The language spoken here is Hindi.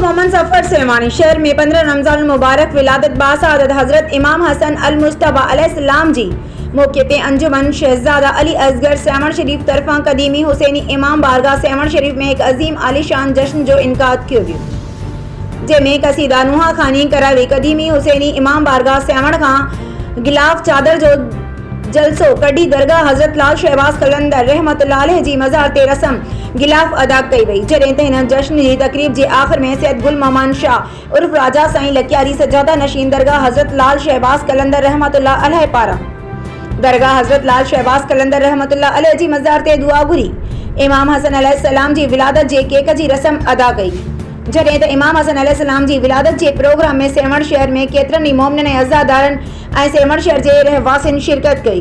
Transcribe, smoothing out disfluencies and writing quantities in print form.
मोहम्मद सफर सुलेमानी शहर में 15 रमजान मुबारक विलादत बासादत हजरत इमाम हसन अल मुस्तफा अलैहिस्सलाम जी मौके ते अंजुमन शहजादा अली असगर सेमण शरीफ तरफा कदीमी हुसैनी इमाम बारगाह सेमण शरीफ में एक अजीम आलिशान जश्न जो इनकाद कियो वियो, जंहिंमें कसीदा नुहा खानी करावी कदीमी हुसैनी इमाम बारगाह सेमण खां गिलाफ चादर जो जलसो कड़ी दरगाह हजरत लाल शहबाज कलंदर रहमतुल्लाह अलैह जी मज़ार ते रस्म गिलाफ अदा कई वई, जॾहिं त हिन जश्न जी तकरीब जे आख़िर में सैयद गुल मोहम्मद शाह उर्फ राजा साईं लकियारी सजादा नशीन दरगाह हजरत लाल शहबाज कलंदर रहमतुल्लाह अलैह पारा दरगाह हजरत लाल शहबाज कलंदर रहमतुल्लाह अलैह जी मज़ार ते दुआ घुरी इमाम हसन अलैहिस्सलाम जी विलादत जे केक जी रस्म अदा कई, जॾहिं त इमाम हसन अलैहिस्सलाम जी विलादत जे प्रोग्राम में सेमण शहर में केतिरनि ई मोमिननि ऐं अज़ादारनि ऐं सेमण शहर जे रहवासियुनि शिरकत कई।